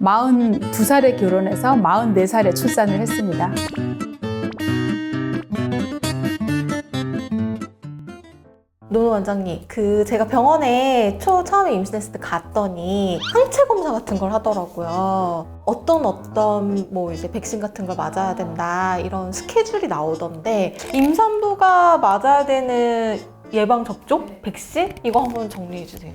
42살에 결혼해서 44살에 출산을 했습니다. 노노 원장님, 제가 병원에 처음에 임신했을 때 갔더니 항체 검사 같은 걸 하더라고요. 어떤 뭐 이제 백신 같은 걸 맞아야 된다 이런 스케줄이 나오던데 임산부가 맞아야 되는 예방 접종 백신 이거 한번 정리해 주세요.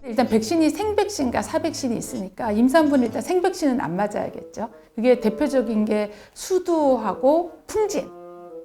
일단 백신이 생백신과 사백신이 있으니까 임산부는 일단 생백신은 안 맞아야겠죠. 그게 대표적인 게 수두하고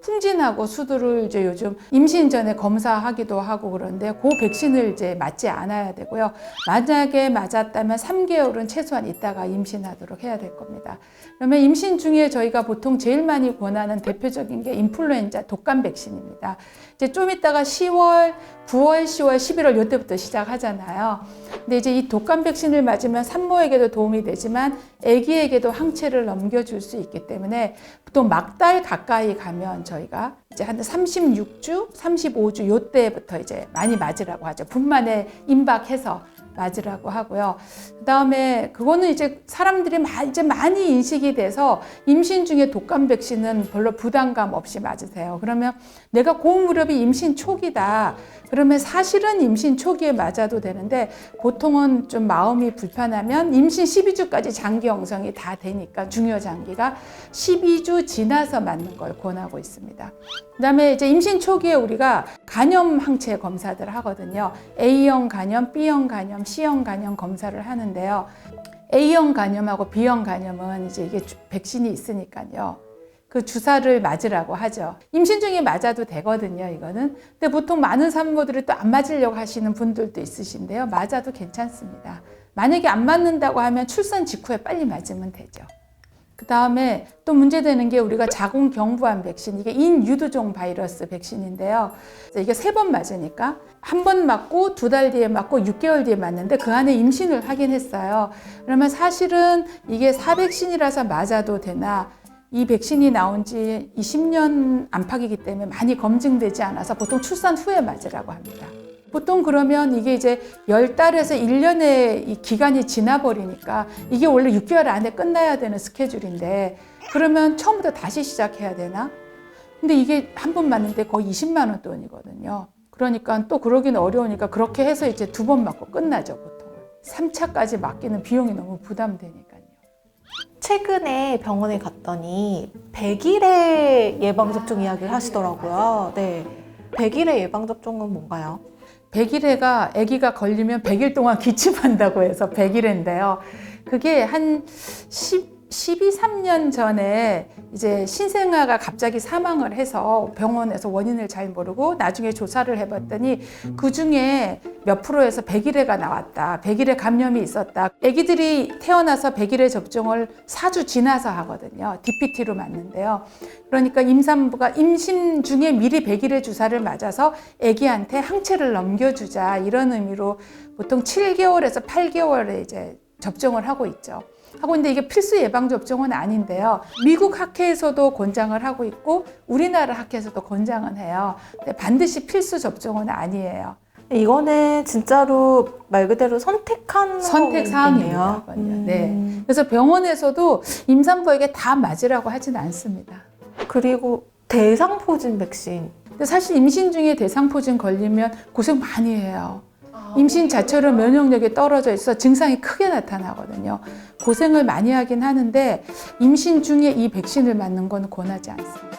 풍진하고 수두를 이제 요즘 임신 전에 검사하기도 하고 그런데 그 백신을 이제 맞지 않아야 되고요. 만약에 맞았다면 3개월은 최소한 있다가 임신하도록 해야 될 겁니다. 그러면 임신 중에 저희가 보통 제일 많이 권하는 대표적인 게 인플루엔자 독감 백신입니다. 이제 좀 있다가 10월, 9월, 10월, 11월 이때부터 시작하잖아요. 근데 이제 이 독감 백신을 맞으면 산모에게도 도움이 되지만 아기에게도 항체를 넘겨줄 수 있기 때문에 보통 막달 가까이 가면 저희가 이제 한 36주, 35주 요때부터 이제 많이 맞으라고 하죠. 분만에 임박해서 맞으라고 하고요. 그 다음에 그거는 이제 사람들이 이제 많이 인식이 돼서 임신 중에 독감 백신은 별로 부담감 없이 맞으세요. 그러면 내가 그 무렵이 임신 초기다. 그러면 사실은 임신 초기에 맞아도 되는데 보통은 좀 마음이 불편하면 임신 12주까지 장기 형성이 다 되니까 중요 장기가 12주 지나서 맞는 걸 권하고 있습니다. 그다음에 이제 임신 초기에 우리가 간염 항체 검사들 하거든요. A형 간염, B형 간염, C형 간염 검사를 하는데요. A형 간염하고 B형 간염은 이제 이게 백신이 있으니까요. 그 주사를 맞으라고 하죠. 임신 중에 맞아도 되거든요, 이거는. 근데 보통 많은 산모들이 또 안 맞으려고 하시는 분들도 있으신데요. 맞아도 괜찮습니다. 만약에 안 맞는다고 하면 출산 직후에 빨리 맞으면 되죠. 그 다음에 또 문제되는 게 우리가 자궁경부암 백신, 이게 인유두종 바이러스 백신인데요. 이게 3번 맞으니까 한 번 맞고 2달 뒤에 맞고 6개월 뒤에 맞는데 그 안에 임신을 하긴 했어요. 그러면 사실은 이게 사백신이라서 맞아도 되나? 이 백신이 나온 지 20년 안팎이기 때문에 많이 검증되지 않아서 보통 출산 후에 맞으라고 합니다. 보통 그러면 이게 이제 10달에서 1년의 이 기간이 지나버리니까 이게 원래 6개월 안에 끝나야 되는 스케줄인데 그러면 처음부터 다시 시작해야 되나? 근데 이게 한 번 맞는데 거의 20만 원 돈이거든요. 그러니까 또 그러기는 어려우니까 그렇게 해서 이제 2번 맞고 끝나죠, 보통은. 3차까지 맞기는 비용이 너무 부담되니까요. 최근에 병원에 갔더니 100일의 예방접종 이야기를 하시더라고요. 네, 100일의 예방접종은 뭔가요? 100일회가 아기가 걸리면 100일 동안 기침한다고 해서 100일회인데요. 그게 한 12~13년 전에 이제 신생아가 갑자기 사망을 해서 병원에서 원인을 잘 모르고 나중에 조사를 해봤더니 그 중에 몇 프로에서 100일회가 나왔다. 100일회 감염이 있었다. 아기들이 태어나서 100일회 접종을 4주 지나서 하거든요. DPT로 맞는데요. 그러니까 임산부가 임신 중에 미리 100일회 주사를 맞아서 아기한테 항체를 넘겨주자 이런 의미로 보통 7개월에서 8개월에 이제 접종을 하고 있죠. 하고 있는데 이게 필수 예방접종은 아닌데요. 미국 학회에서도 권장을 하고 있고 우리나라 학회에서도 권장은 해요. 근데 반드시 필수 접종은 아니에요. 이거는 진짜로 말 그대로 선택 사항이에요. 네. 그래서 병원에서도 임산부에게 다 맞으라고 하진 않습니다. 그리고 대상포진 백신. 근데 사실 임신 중에 대상포진 걸리면 고생 많이 해요. 임신 자체로 면역력이 떨어져 있어 증상이 크게 나타나거든요. 고생을 많이 하긴 하는데 임신 중에 이 백신을 맞는 건 권하지 않습니다.